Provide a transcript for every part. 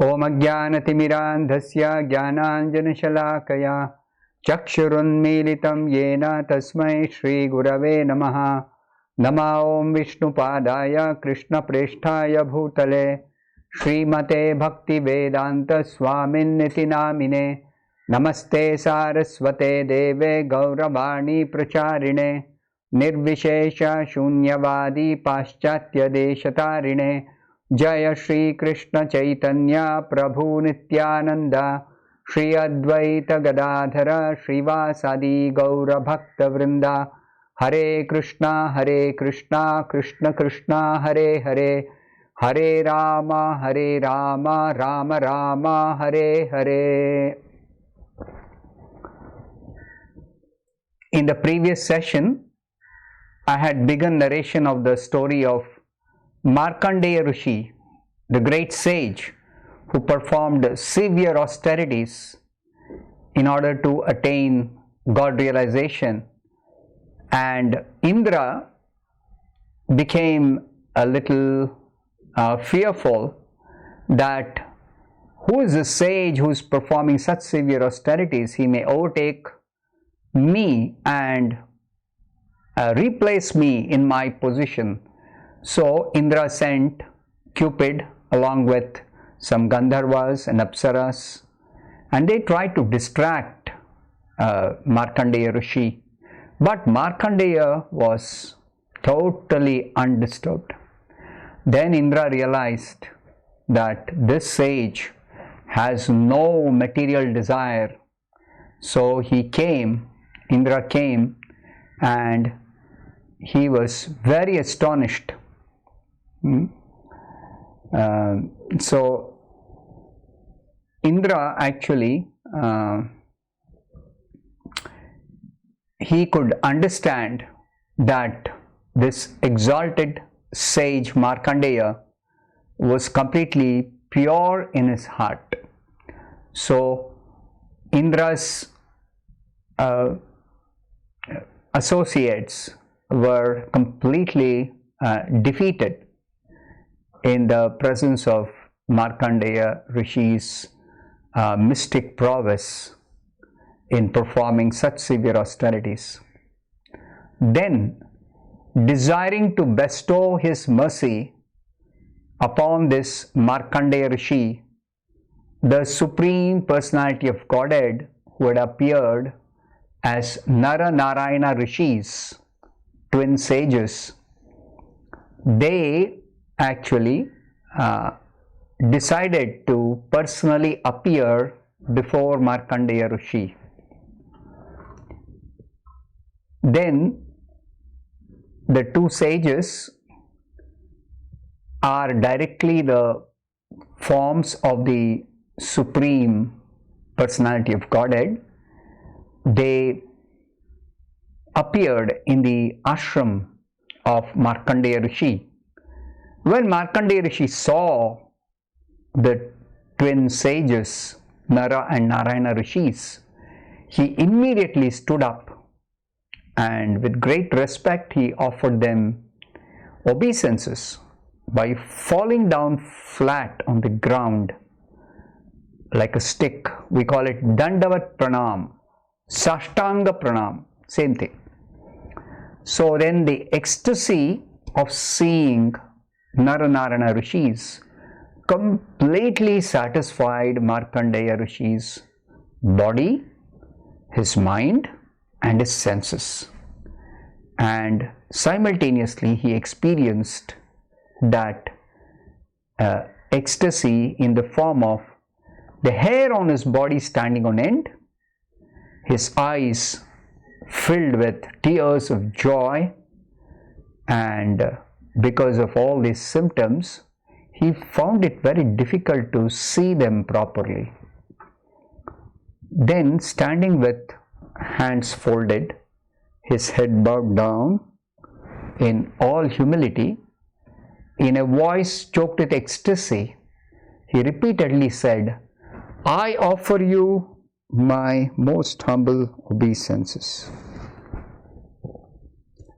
Om Ajnanatimirandhasya Jnananjanashalakaya Chakshurunmilitam Yena Tasmai Shri Gurave Namaha. Nama Om Vishnupadaya Krishna Presthaya Bhutale Srimate Bhaktivedanta Swaminiti Namine Namaste Saraswate Deve Gauravani Pracharine Nirvishesha Shunyavadi Paschatya Deshatarine Jaya Shri Krishna Chaitanya Prabhu Nityananda Shri Advaita Gadadhara Srivasadi Gaura Bhakta Vrinda Hare Krishna Krishna Krishna Hare Hare Hare Rama Rama Rama Hare Hare. In the previous session, I had begun narration of the story of Markandeya Rishi, the great sage who performed severe austerities in order to attain God realization, and Indra became a little fearful that who is the sage who is performing such severe austerities? He may overtake me and replace me in my position. So Indra sent Cupid along with some Gandharvas and Apsaras, and they tried to distract Markandeya Rishi. But Markandeya was totally undisturbed. Then Indra realized that this sage has no material desire. So Indra came, and he was very astonished. So Indra actually he could understand that this exalted sage Markandeya was completely pure in his heart. So Indra's associates were completely defeated in the presence of Markandeya Rishi's mystic prowess in performing such severe austerities. Then, desiring to bestow his mercy upon this Markandeya Rishi, the Supreme Personality of Godhead who had appeared as Nara Narayana Rishis, twin sages, they actually decided to personally appear before Markandeya Rishi. Then the two sages are directly the forms of the Supreme Personality of Godhead. They appeared in the ashram of Markandeya Rishi. When Markandeya Rishi saw the twin sages, Nara and Narayana Rishis, he immediately stood up, and with great respect he offered them obeisances by falling down flat on the ground like a stick. We call it Dandavat Pranam, Sashtanga Pranam, same thing. So then the ecstasy of seeing Nara-Narayana Rishis completely satisfied Markandeya Rishi's body, his mind and his senses, and simultaneously he experienced that ecstasy in the form of the hair on his body standing on end, his eyes filled with tears of joy, and because of all these symptoms, he found it very difficult to see them properly. Then, standing with hands folded, his head bowed down, in all humility, in a voice choked with ecstasy, he repeatedly said, "I offer you my most humble obeisances."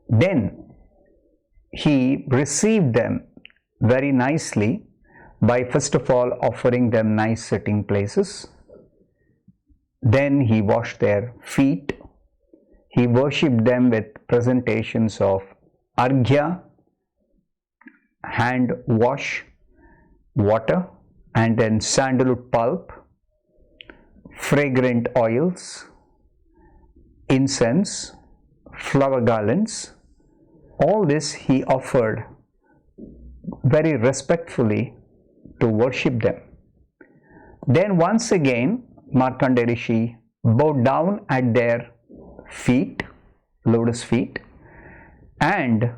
Then he received them very nicely, by first of all offering them nice sitting places. Then he washed their feet. He worshipped them with presentations of arghya, hand wash, water, and then sandalwood pulp, fragrant oils, incense, flower garlands. All this he offered very respectfully to worship them. Then once again Markandeya Rishi bowed down at their feet, lotus feet, and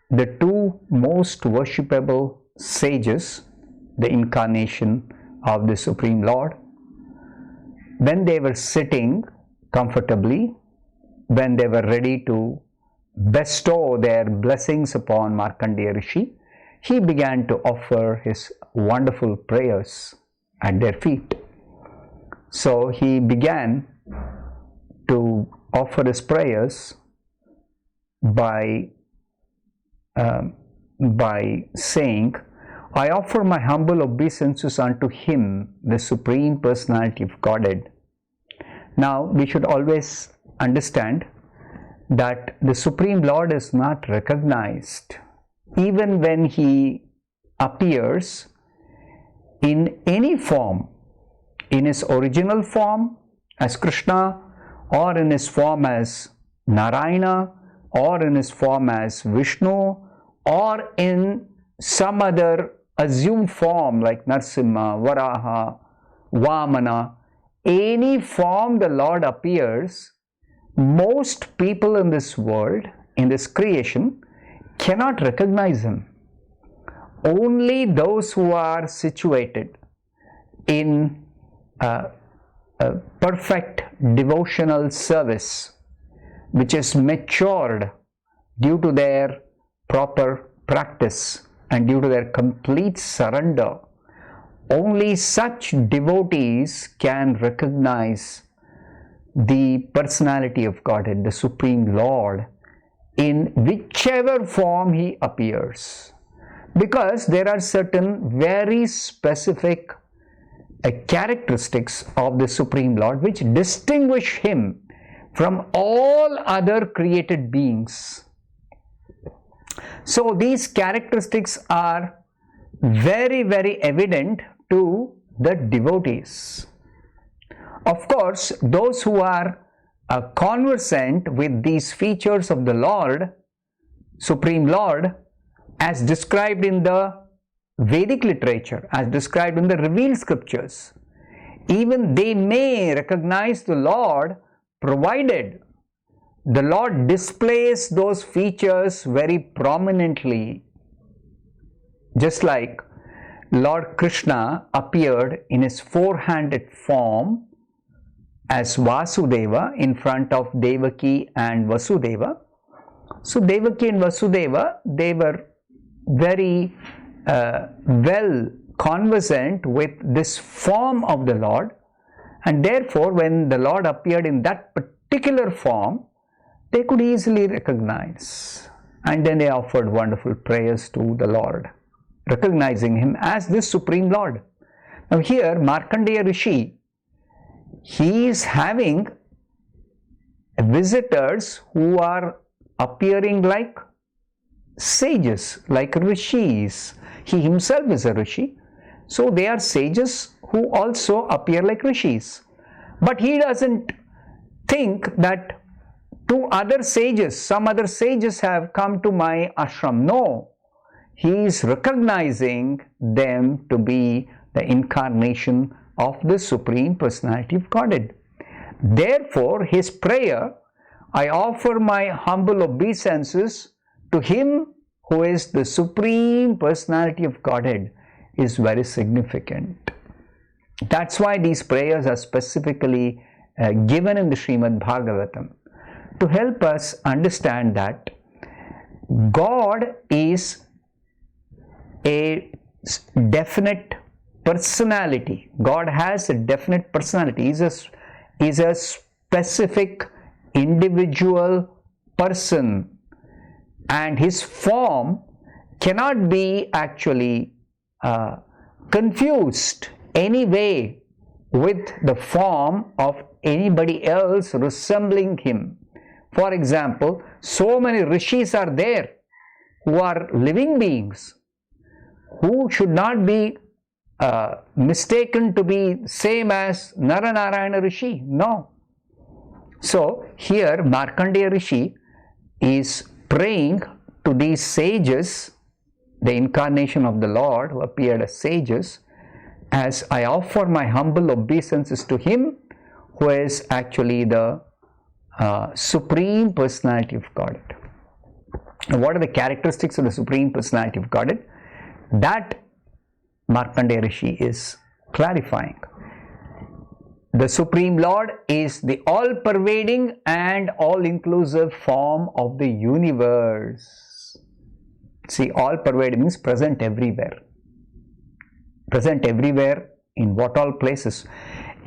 the two most worshipable sages, the incarnation of the Supreme Lord, when they were sitting comfortably, when they were ready to bestow their blessings upon Markandeya Rishi, he began to offer his wonderful prayers at their feet. So he began to offer his prayers by saying, I offer my humble obeisances unto him, the Supreme Personality of Godhead. Now we should always understand that the Supreme Lord is not recognized even when he appears in any form, in his original form as Krishna, or in his form as Narayana, or in his form as Vishnu, or in some other assumed form like Narsimha, Varaha, Vamana. Any form the Lord appears, most people in this world, in this creation, cannot recognize him. Only those who are situated in a perfect devotional service, which is matured due to their proper practice and due to their complete surrender, only such devotees can recognize the personality of Godhead, the Supreme Lord, in whichever form he appears. Because there are certain very specific characteristics of the Supreme Lord which distinguish him from all other created beings. So these characteristics are very, very evident to the devotees. Of course, those who are conversant with these features of the Lord, Supreme Lord, as described in the Vedic literature, as described in the revealed scriptures, even they may recognize the Lord, provided the Lord displays those features very prominently. Just like Lord Krishna appeared in his four-handed form as Vasudeva in front of Devaki and Vasudeva. So Devaki and Vasudeva, they were very well conversant with this form of the Lord, and therefore when the Lord appeared in that particular form, they could easily recognize, and then they offered wonderful prayers to the Lord, recognizing him as this Supreme Lord. Now here Markandeya Rishi, he is having visitors who are appearing like sages, like rishis. He himself is a rishi, so they are sages who also appear like rishis. But he doesn't think that two other sages, some other sages have come to my ashram. No, he is recognizing them to be the incarnation of the Supreme Personality of Godhead. Therefore, his prayer, I offer my humble obeisances to him who is the Supreme Personality of Godhead, is very significant. That's why these prayers are specifically given in the Srimad-Bhagavatam, to help us understand that God is a definite personality. God has a definite personality. He is a specific individual person, and his form cannot be actually confused anyway with the form of anybody else resembling him. For example, so many rishis are there who are living beings, who should not be mistaken to be same as Naranarayana Rishi. No. So here Markandeya Rishi is praying to these sages, the incarnation of the Lord who appeared as sages, as I offer my humble obeisances to him who is actually the Supreme Personality of Godhead. And what are the characteristics of the Supreme Personality of Godhead? That Markandeya Rishi is clarifying. The Supreme Lord is the all-pervading and all-inclusive form of the universe. See, all-pervading means present everywhere. Present everywhere in what all places?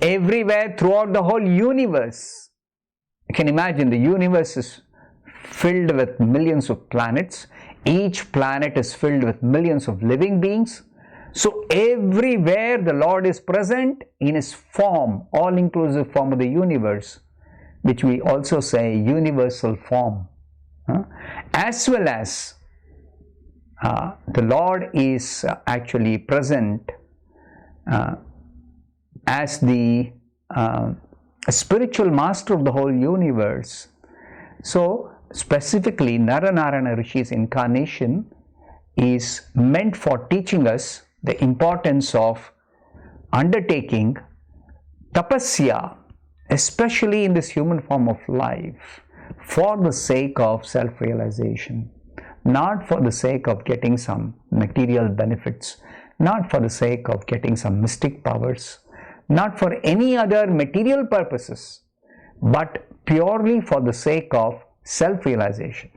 Everywhere throughout the whole universe. You can imagine the universe is filled with millions of planets. Each planet is filled with millions of living beings. So everywhere the Lord is present in his form, all-inclusive form of the universe, which we also say universal form. As well as the Lord is actually present as the spiritual master of the whole universe. So specifically Naranarayana Rishi's incarnation is meant for teaching us the importance of undertaking tapasya, especially in this human form of life, for the sake of self-realization, not for the sake of getting some material benefits, not for the sake of getting some mystic powers, not for any other material purposes, but purely for the sake of self-realization.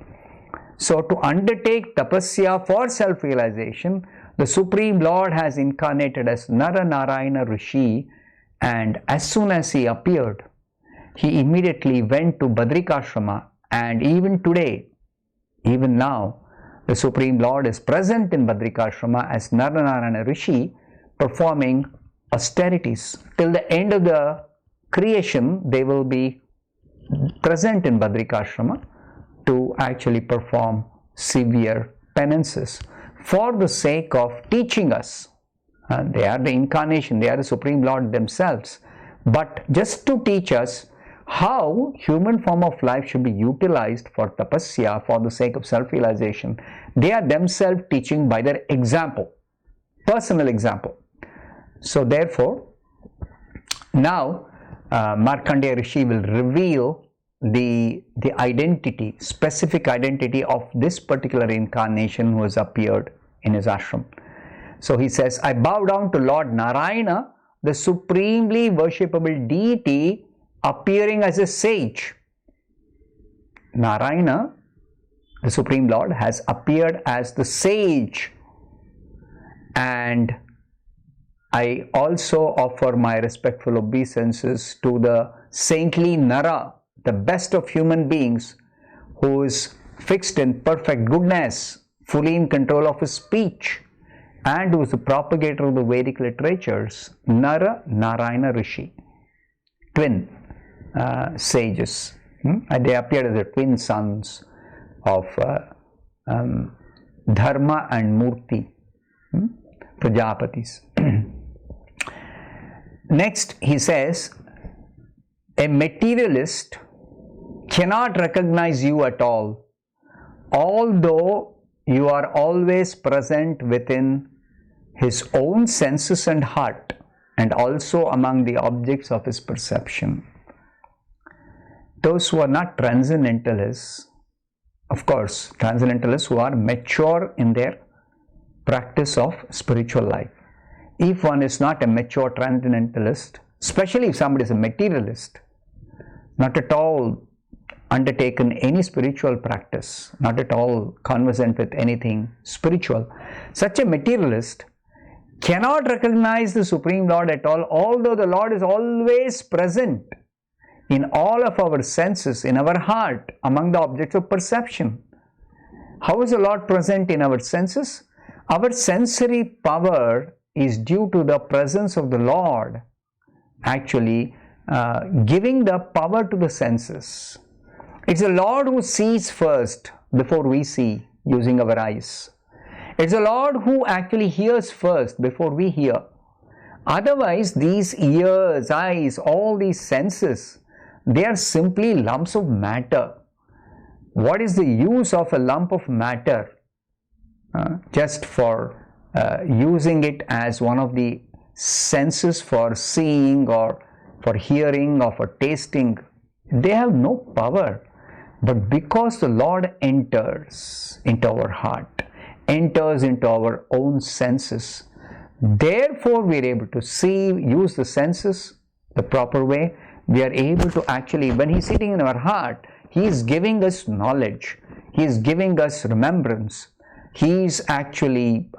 So to undertake tapasya for self-realization, the Supreme Lord has incarnated as Naranarayana Rishi, and as soon as he appeared, he immediately went to Badrikashrama, and even today, even now, the Supreme Lord is present in Badrikashrama as Naranarayana Rishi, performing austerities. Till the end of the creation, they will be present in Badrikashrama to actually perform severe penances for the sake of teaching us. They are the incarnation, they are the Supreme Lord themselves, but just to teach us how human form of life should be utilized for tapasya, for the sake of self-realization. They are themselves teaching by their example, personal example. So therefore, now Markandeya Rishi will reveal the identity, specific identity of this particular incarnation who has appeared in his ashram. So he says, I bow down to Lord Narayana, the supremely worshipable deity appearing as a sage. Narayana, the Supreme Lord, has appeared as the sage, and I also offer my respectful obeisances to the saintly Nara, the best of human beings, who is fixed in perfect goodness, fully in control of his speech, and who is the propagator of the Vedic literatures, Nara Narayana Rishi, twin sages. And they appeared as the twin sons of Dharma and Murti, Prajapatis. Next, he says, a materialist cannot recognize you at all, although you are always present within his own senses and heart, and also among the objects of his perception. Those who are not transcendentalists, of course, transcendentalists who are mature in their practice of spiritual life. If one is not a mature transcendentalist, especially if somebody is a materialist, not at all undertaken any spiritual practice, not at all conversant with anything spiritual, such a materialist cannot recognize the Supreme Lord at all, although the Lord is always present in all of our senses, in our heart, among the objects of perception. How is the Lord present in our senses? Our sensory power is due to the presence of the Lord actually giving the power to the senses. It's the Lord who sees first before we see using our eyes. It's the Lord who actually hears first before we hear. Otherwise, these ears, eyes, all these senses, they are simply lumps of matter. What is the use of a lump of matter just for using it as one of the senses for seeing or for hearing or for tasting? They have no power. But because the Lord enters into our heart, enters into our own senses, therefore we are able to see, use the senses the proper way. We are able to actually, when He is sitting in our heart, He is giving us knowledge, He is giving us remembrance, He is actually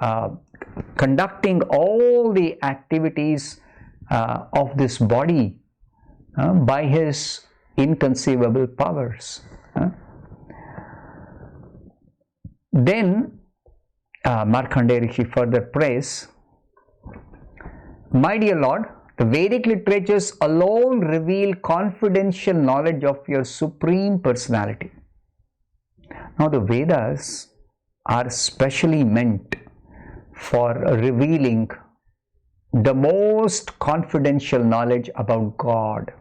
conducting all the activities of this body by His inconceivable powers. Then Markandeya Rishi further prays, "My dear Lord, the Vedic literatures alone reveal confidential knowledge of your Supreme Personality." Now the Vedas are specially meant for revealing the most confidential knowledge about God.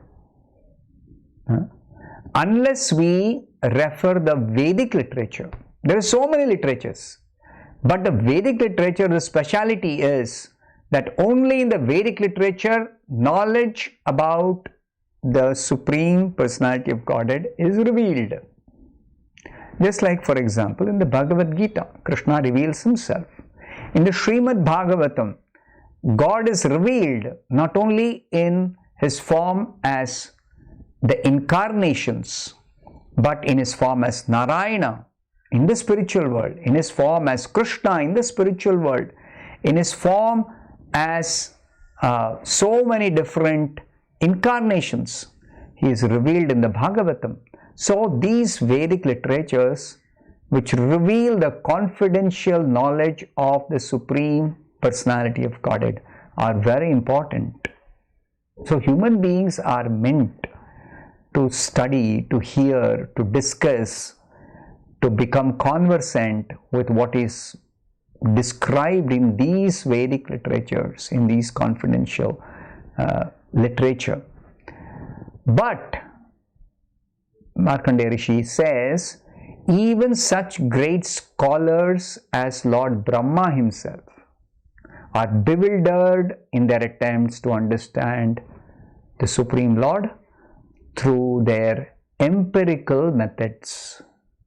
Unless we refer the Vedic literature, there are so many literatures, but the Vedic literature, the speciality is that only in the Vedic literature, knowledge about the Supreme Personality of Godhead is revealed. Just like, for example, in the Bhagavad Gita, Krishna reveals Himself. In the Srimad-Bhagavatam, God is revealed not only in His form as the incarnations, but in His form as Narayana in the spiritual world, in His form as Krishna in the spiritual world, in His form as so many different incarnations. He is revealed in the Bhagavatam. So these Vedic literatures which reveal the confidential knowledge of the Supreme Personality of Godhead are very important. So human beings are meant to study, to hear, to discuss, to become conversant with what is described in these Vedic literatures, in these confidential literature. But Markandeya Rishi says, even such great scholars as Lord Brahma himself are bewildered in their attempts to understand the Supreme Lord through their empirical methods.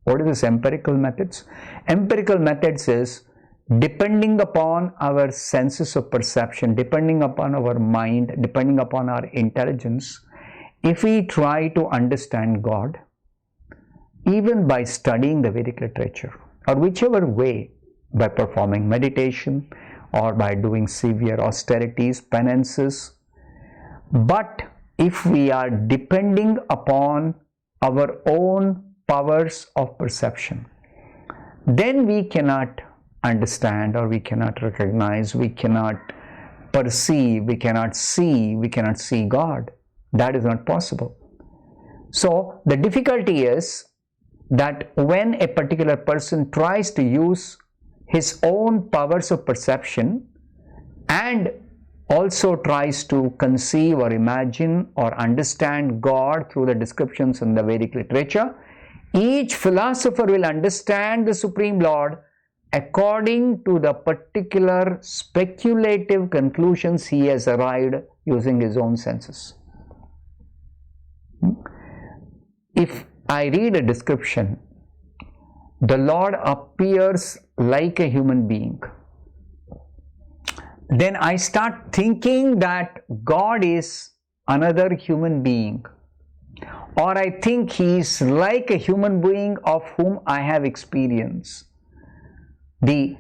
What is this empirical methods? Empirical methods is depending upon our senses of perception, depending upon our mind, depending upon our intelligence. If we try to understand God, even by studying the Vedic literature, or whichever way, by performing meditation or by doing severe austerities, penances, but if we are depending upon our own powers of perception, then we cannot understand, or we cannot recognize, we cannot perceive, we cannot see God. That is not possible. So the difficulty is that when a particular person tries to use his own powers of perception and also tries to conceive or imagine or understand God through the descriptions in the Vedic literature, each philosopher will understand the Supreme Lord according to the particular speculative conclusions he has arrived using his own senses. If I read a description, the Lord appears like a human being, then I start thinking that God is another human being, or I think He is like a human being of whom I have experience. The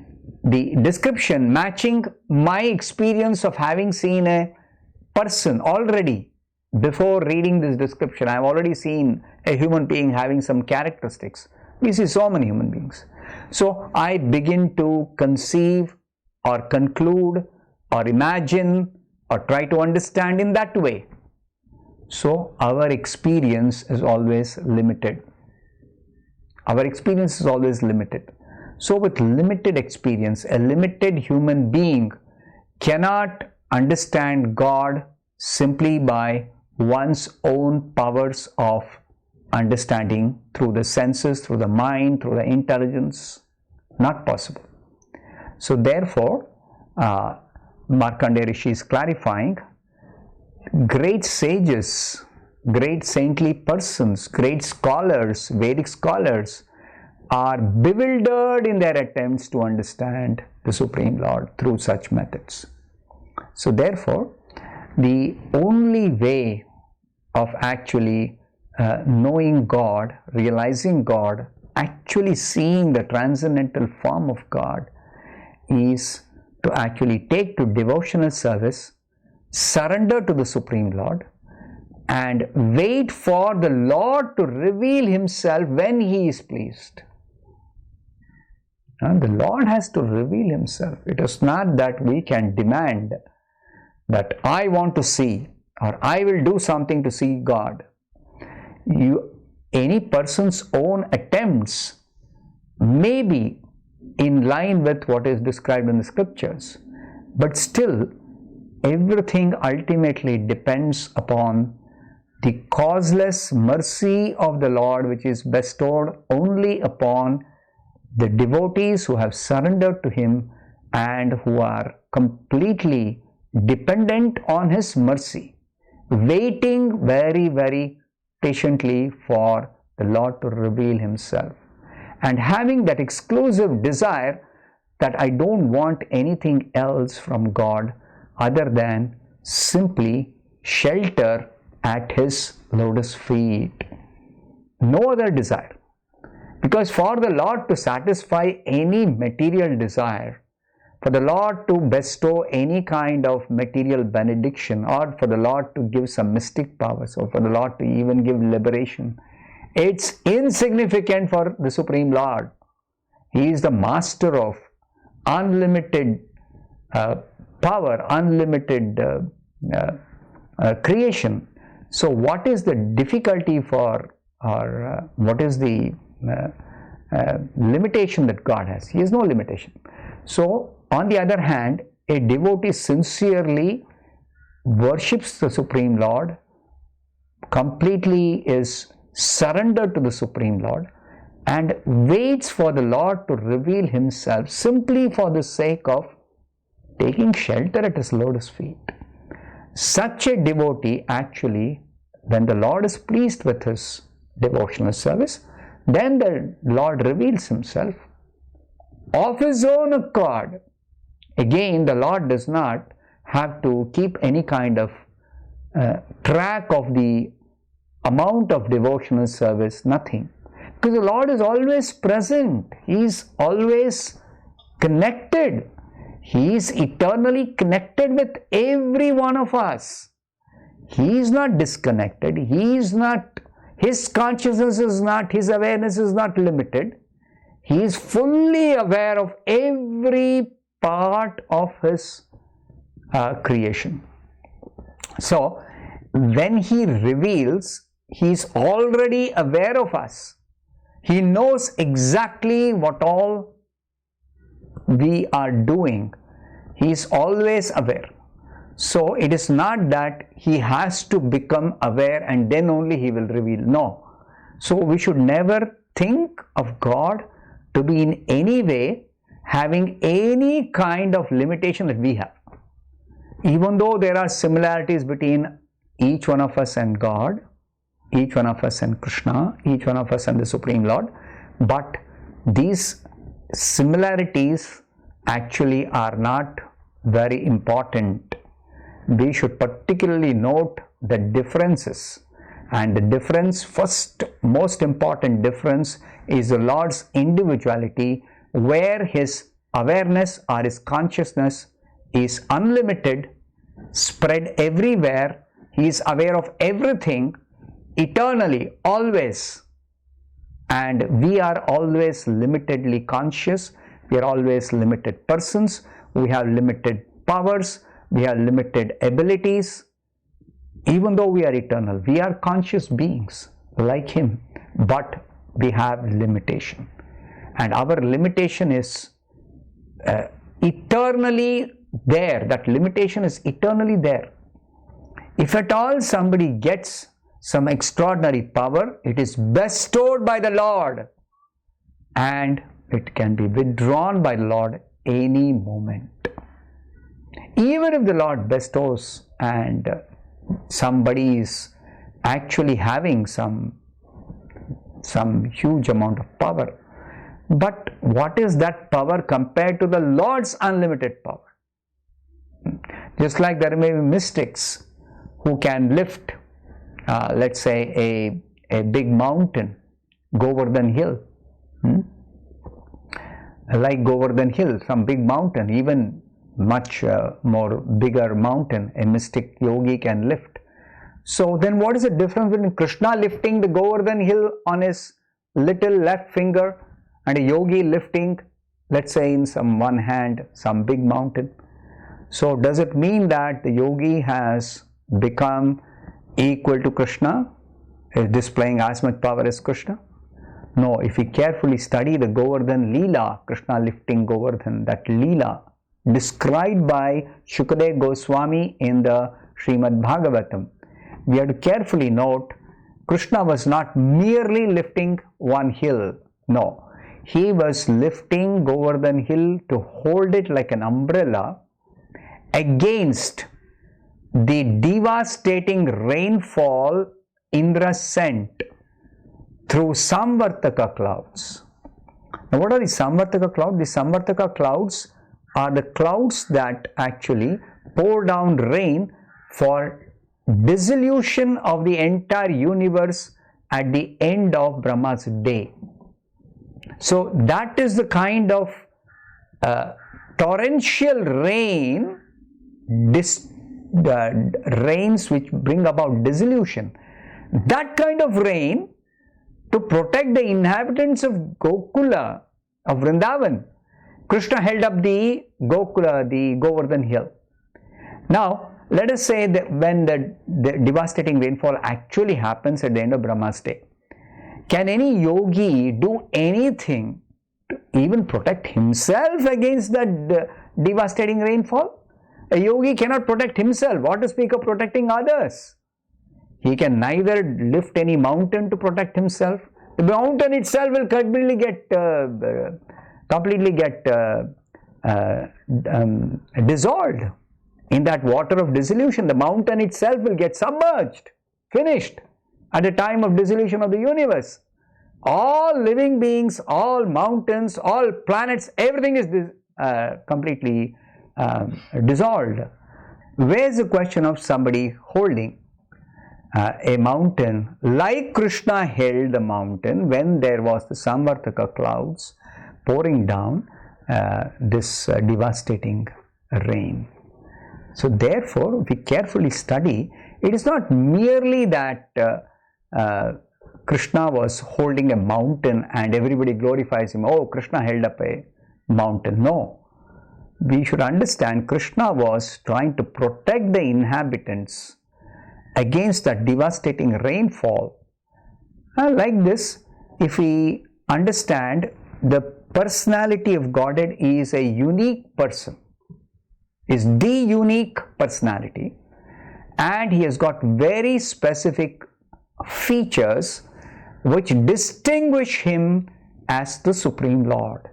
description matching my experience of having seen a person already. Before reading this description, I have already seen a human being having some characteristics. We see so many human beings. So I begin to conceive or conclude or imagine or try to understand in that way. So our experience is always limited. Our experience is always limited. So with limited experience, a limited human being cannot understand God simply by one's own powers of understanding through the senses, through the mind, through the intelligence. Not possible. So therefore, Markandeya Rishi is clarifying, great sages, great saintly persons, great scholars, Vedic scholars are bewildered in their attempts to understand the Supreme Lord through such methods. So therefore, the only way of actually knowing God, realizing God, actually seeing the transcendental form of God is to actually take to devotional service, surrender to the Supreme Lord, and wait for the Lord to reveal Himself when He is pleased. And the Lord has to reveal Himself. It is not that we can demand that I want to see or I will do something to see God. Any person's own attempts may be in line with what is described in the scriptures, but still everything ultimately depends upon the causeless mercy of the Lord, which is bestowed only upon the devotees who have surrendered to Him and who are completely dependent on His mercy, waiting very, very patiently for the Lord to reveal Himself, and having that exclusive desire that I don't want anything else from God other than simply shelter at His lotus feet. No other desire. Because for the Lord to satisfy any material desire, for the Lord to bestow any kind of material benediction, or for the Lord to give some mystic powers, or for the Lord to even give liberation, it's insignificant for the Supreme Lord. He is the master of unlimited power, unlimited creation. So what is the difficulty for, or what is the limitation that God has? He has no limitation. So on the other hand, a devotee sincerely worships the Supreme Lord, completely is surrendered to the Supreme Lord, and waits for the Lord to reveal Himself simply for the sake of taking shelter at His lotus feet. Such a devotee actually, when the Lord is pleased with his devotional service, then the Lord reveals Himself of His own accord. Again, the Lord does not have to keep any kind of track of the amount of devotional service, nothing. Because the Lord is always present. He is always connected. He is eternally connected with every one of us. He is not disconnected. He is not, His consciousness is not, His awareness is not limited. He is fully aware of every part of His creation. So, when He reveals, He is already aware of us. He knows exactly what all we are doing. He is always aware. So, it is not that He has to become aware and then only He will reveal. No. So, we should never think of God to be in any way having any kind of limitation that we have. Even though there are similarities between each one of us and God, each one of us and Krishna, each one of us and the Supreme Lord, but these similarities actually are not very important. We should particularly note the differences, and the difference, first most important difference, is the Lord's individuality, where His awareness or His consciousness is unlimited, spread everywhere. He is aware of everything eternally, always, and we are always limitedly conscious. We are always limited persons. We have limited powers, we have limited abilities. Even though we are eternal, we are conscious beings like Him, but we have limitation. And our limitation is eternally there. That limitation is eternally there. If at all somebody gets some extraordinary power, it is bestowed by the Lord, and it can be withdrawn by the Lord any moment. Even if the Lord bestows and somebody is actually having some huge amount of power, but what is that power compared to the Lord's unlimited power? Just like there may be mystics who can lift, let's say, a big mountain, Govardhan Hill, like Govardhan Hill, some big mountain, even much more bigger mountain, a mystic yogi can lift. So then what is the difference between Krishna lifting the Govardhan Hill on his little left finger and a yogi lifting, let's say, in some one hand, some big mountain? So does it mean that the yogi has become equal to Krishna, is displaying as much power as Krishna? No, if we carefully study the Govardhan Leela, Krishna lifting Govardhan, that Leela described by Shukadev Goswami in the Srimad-Bhagavatam, we have to carefully note, Krishna was not merely lifting one hill. No, he was lifting Govardhan Hill to hold it like an umbrella against the devastating rainfall Indra sent through Samvartaka clouds. Now, what are the Samvartaka clouds? The Samvartaka clouds are the clouds that actually pour down rain for dissolution of the entire universe at the end of Brahma's day. So that is the kind of torrential rain, rains which bring about dissolution. That kind of rain, to protect the inhabitants of Gokula, of Vrindavan, Krishna held up the Gokula, the Govardhan Hill. Now, let us say that when the devastating rainfall actually happens at the end of Brahma's day, can any yogi do anything to even protect himself against that devastating rainfall? A yogi cannot protect himself. What to speak of protecting others? He can neither lift any mountain to protect himself. The mountain itself will completely get dissolved in that water of dissolution. The mountain itself will get submerged, finished at the time of dissolution of the universe. All living beings, all mountains, all planets, everything is completely dissolved. Where is the question of somebody holding a mountain like Krishna held the mountain when there was the Samvartaka clouds pouring down this devastating rain? So therefore, if we carefully study, it is not merely that Krishna was holding a mountain and everybody glorifies him. Oh, Krishna held up a mountain. No. We should understand Krishna was trying to protect the inhabitants against that devastating rainfall. Like this, if we understand the personality of Godhead is a unique person, is the unique personality, and he has got very specific features which distinguish him as the Supreme Lord.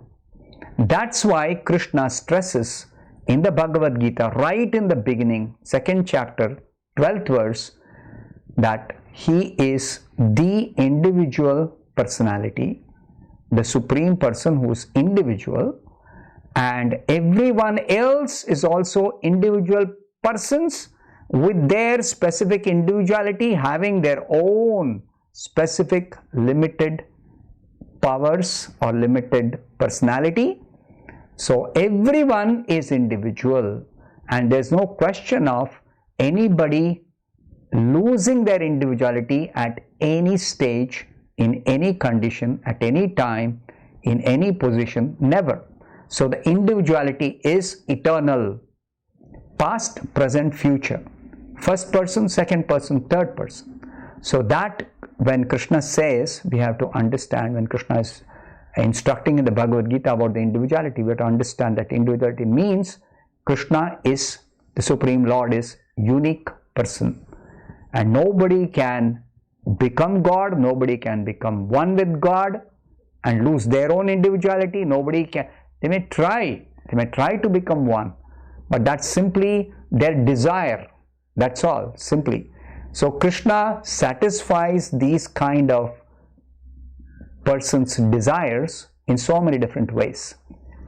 That's why Krishna stresses in the Bhagavad Gita, right in the beginning, 2nd chapter, 12th verse, that he is the individual personality, the Supreme Person who is individual, and everyone else is also individual persons with their specific individuality, having their own specific limited powers or limited personality. So everyone is individual, and there's no question of anybody losing their individuality at any stage, in any condition, at any time, in any position, never. So the individuality is eternal. past, present, future. First person, second person, third person. So that when Krishna says, we have to understand, when Krishna is instructing in the Bhagavad Gita about the individuality, we have to understand that individuality means Krishna is, the Supreme Lord is unique person. And nobody can become God, nobody can become one with God and lose their own individuality. Nobody can, they may try to become one, but that's simply their desire. That's all, simply. So Krishna satisfies these kind of person's desires in so many different ways.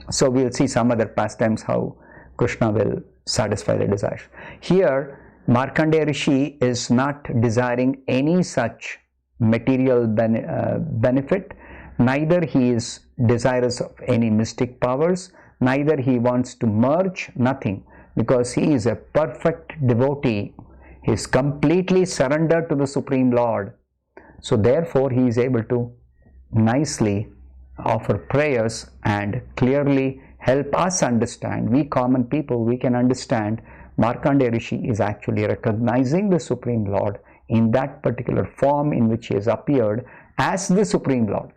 So we'll see some other pastimes how Krishna will satisfy the desires. Here, Markandeya Rishi is not desiring any such material benefit, neither he is desirous of any mystic powers, neither he wants to merge, nothing, because he is a perfect devotee. He is completely surrendered to the Supreme Lord. So therefore he is able to nicely offer prayers and clearly help us understand. We common people, we can understand Markandeya Rishi is actually recognizing the Supreme Lord in that particular form in which he has appeared as the Supreme Lord.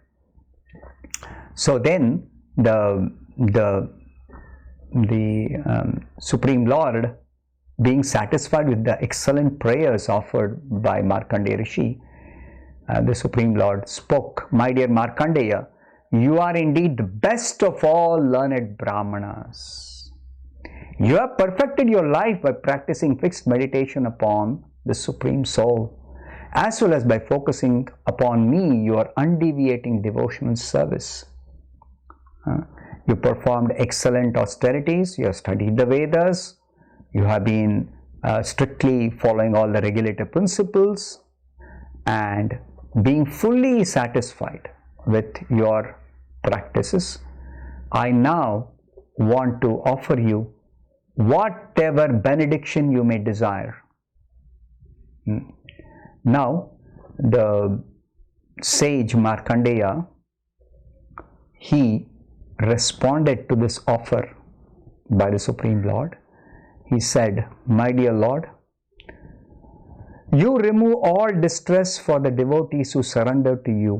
So then the Supreme Lord, being satisfied with the excellent prayers offered by Markandeya Rishi, the Supreme Lord spoke, "My dear Markandeya, you are indeed the best of all learned Brahmanas. You have perfected your life by practicing fixed meditation upon the Supreme Soul, as well as by focusing upon me, your undeviating devotional service. You performed excellent austerities, you have studied the Vedas, you have been strictly following all the regulative principles, and being fully satisfied with your practices, I now want to offer you whatever benediction you may desire." Now, the sage Markandeya, he responded to this offer by the Supreme Lord. He said, "My dear Lord, you remove all distress for the devotees who surrender to you.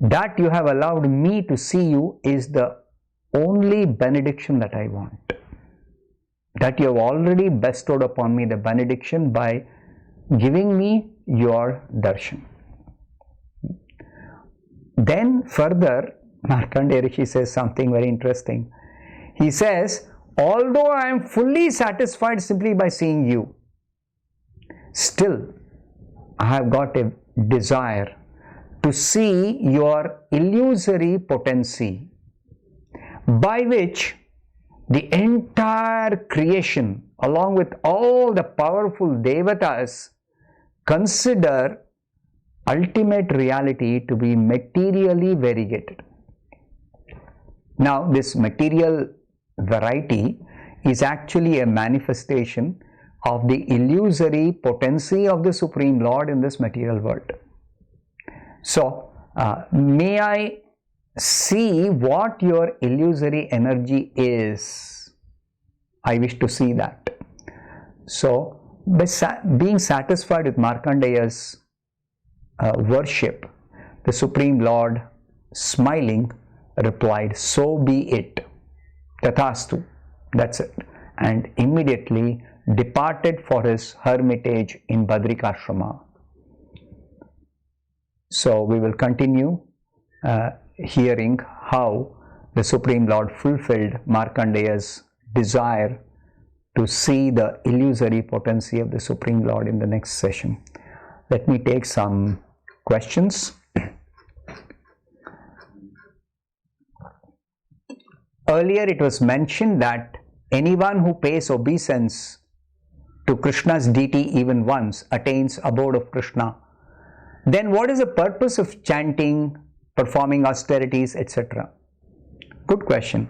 That you have allowed me to see you is the only benediction that I want. That you have already bestowed upon me the benediction by giving me your darshan." Then further, Markandeya Rishi says something very interesting. He says, "Although I am fully satisfied simply by seeing you, still I have got a desire to see your illusory potency, by which the entire creation, along with all the powerful devatas, consider ultimate reality to be materially variegated." Now, this material variety is actually a manifestation of the illusory potency of the Supreme Lord in this material world. So, may I see what your illusory energy is? I wish to see that. So, by being satisfied with Markandeya's worship, the Supreme Lord, smiling, replied, "So be it. Tathastu." That's it. And immediately departed for his hermitage in Badrikashrama. So we will continue hearing how the Supreme Lord fulfilled Markandeya's desire to see the illusory potency of the Supreme Lord in the next session. Let me take some questions. Earlier it was mentioned that anyone who pays obeisance to Krishna's deity even once attains abode of Krishna. Then what is the purpose of chanting, performing austerities, etc.? Good question.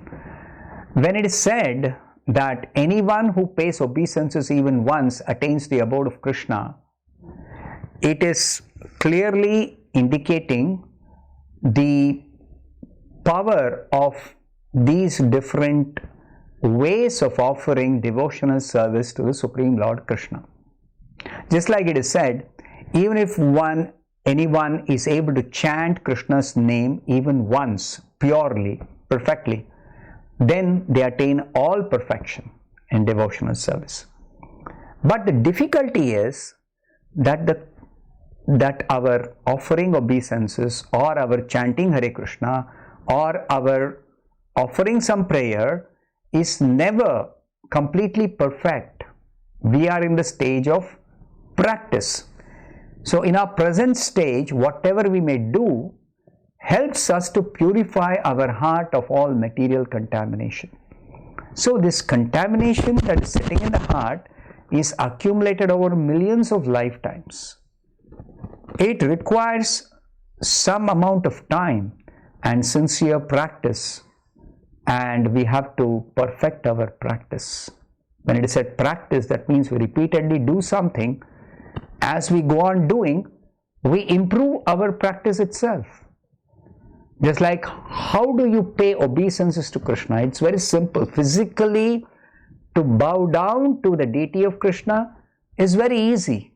When it is said that anyone who pays obeisances even once attains the abode of Krishna, it is clearly indicating the power of these different ways of offering devotional service to the Supreme Lord Krishna. Just like it is said, even if anyone is able to chant Krishna's name even once, purely, perfectly, then they attain all perfection in devotional service. But the difficulty is that our offering obeisances or our chanting Hare Krishna or our offering some prayer is never completely perfect. We are in the stage of practice. So in our present stage, whatever we may do helps us to purify our heart of all material contamination. So this contamination that is sitting in the heart is accumulated over millions of lifetimes. It requires some amount of time and sincere practice, and we have to perfect our practice. When it is said practice, that means we repeatedly do something. As we go on doing, we improve our practice itself. Just like, how do you pay obeisances to Krishna? It's very simple. Physically, to bow down to the deity of Krishna is very easy.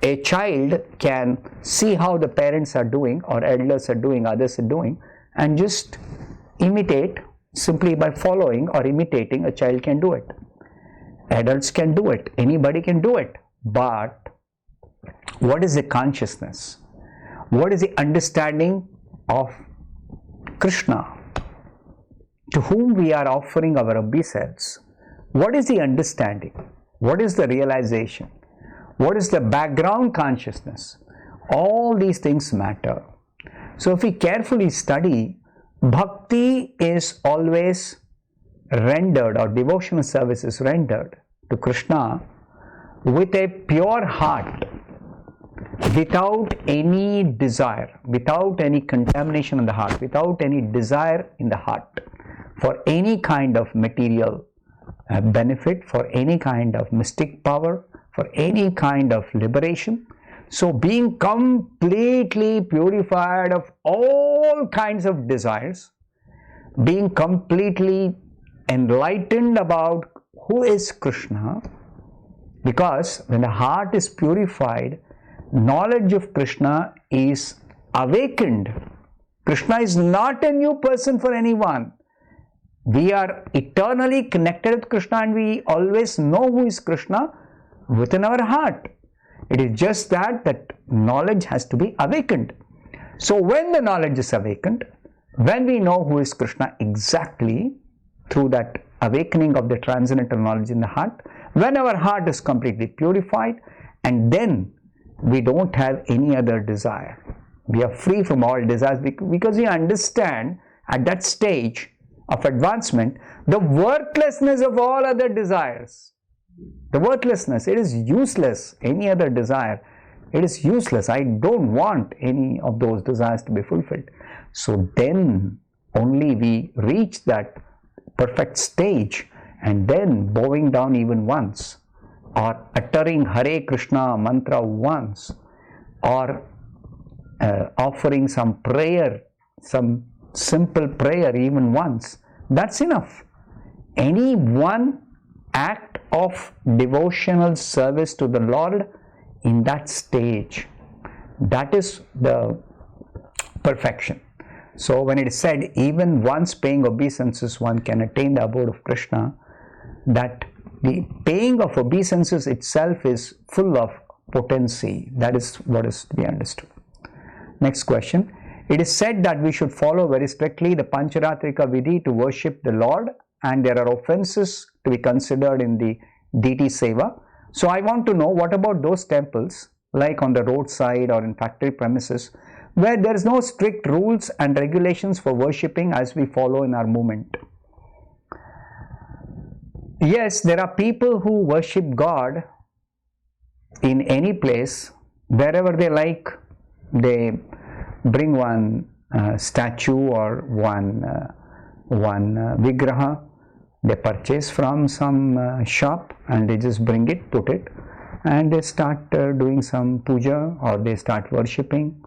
A child can see how the parents are doing, or elders are doing, others are doing, and just imitate. Simply by following or imitating, a child can do it. Adults can do it. Anybody can do it. But what is the consciousness? What is the understanding of Krishna, to whom we are offering our obeisance? What is the understanding? What is the realization? What is the background consciousness? All these things matter. So if we carefully study, bhakti is always rendered, or devotional service is rendered to Krishna with a pure heart, without any desire, without any contamination in the heart, without any desire in the heart for any kind of material benefit, for any kind of mystic power, for any kind of liberation. So being completely purified of all kinds of desires, being completely enlightened about who is Krishna, because when the heart is purified, knowledge of Krishna is awakened. Krishna is not a new person for anyone. We are eternally connected with Krishna, and we always know who is Krishna within our heart. It is just that knowledge has to be awakened. So when the knowledge is awakened, when we know who is Krishna exactly through that awakening of the transcendental knowledge in the heart, when our heart is completely purified, and then we don't have any other desire. We are free from all desires because we understand at that stage of advancement the worthlessness of all other desires. The worthlessness, it is useless. Any other desire, it is useless. I don't want any of those desires to be fulfilled. So then only we reach that perfect stage, and then bowing down even once, or uttering Hare Krishna mantra once, or offering some prayer, some simple prayer even once, that's enough. Any one act of devotional service to the Lord in that stage, that is the perfection. So when it is said, even once paying obeisances one can attain the abode of Krishna, that the paying of obeisances itself is full of potency. That is what is to be understood. Next question. It is said that we should follow very strictly the Pancharatrika Vidhi to worship the Lord, and there are offenses to be considered in the deity seva. So I want to know, what about those temples, like on the roadside or in factory premises, where there is no strict rules and regulations for worshipping as we follow in our movement? Yes, there are people who worship God in any place, wherever they like. They bring one statue or one vigraha. They purchase from some shop, and they just bring it, put it, and they start doing some puja, or they start worshipping,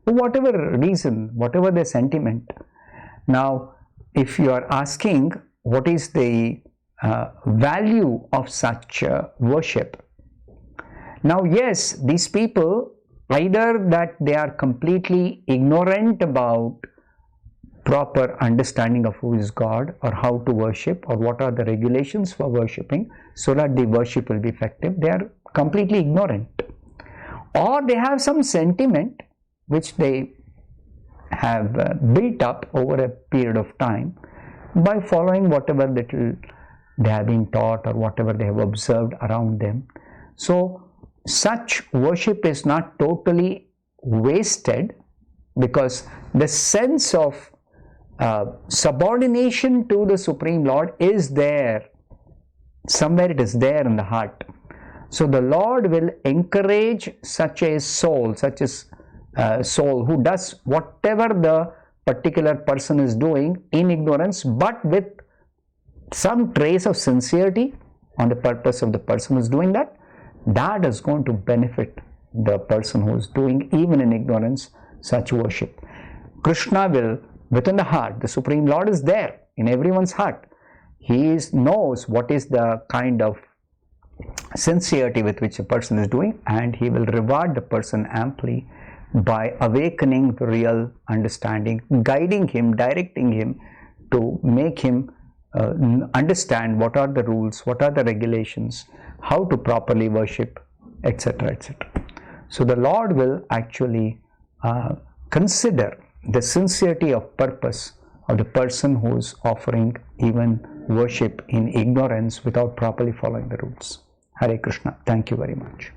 for whatever reason, whatever their sentiment. Now, if you are asking what is the value of such worship? Now, yes, these people, either that they are completely ignorant about proper understanding of who is God or how to worship or what are the regulations for worshipping so that the worship will be effective. They are completely ignorant. Or they have some sentiment which they have built up over a period of time by following whatever little they have been taught or whatever they have observed around them. So such worship is not totally wasted, because the sense of subordination to the Supreme Lord is there. Somewhere it is there in the heart. So the Lord will encourage such a soul, who does whatever the particular person is doing in ignorance, but with some trace of sincerity on the purpose of the person who is doing that. That is going to benefit the person who is doing, even in ignorance, such worship. Krishna will, within the heart, the Supreme Lord is there in everyone's heart. He knows what is the kind of sincerity with which a person is doing, and he will reward the person amply by awakening the real understanding, guiding him, directing him to make him understand what are the rules, what are the regulations, how to properly worship, etc., etc. So the Lord will actually consider the sincerity of purpose of the person who is offering even worship in ignorance without properly following the rules. Hare Krishna. Thank you very much.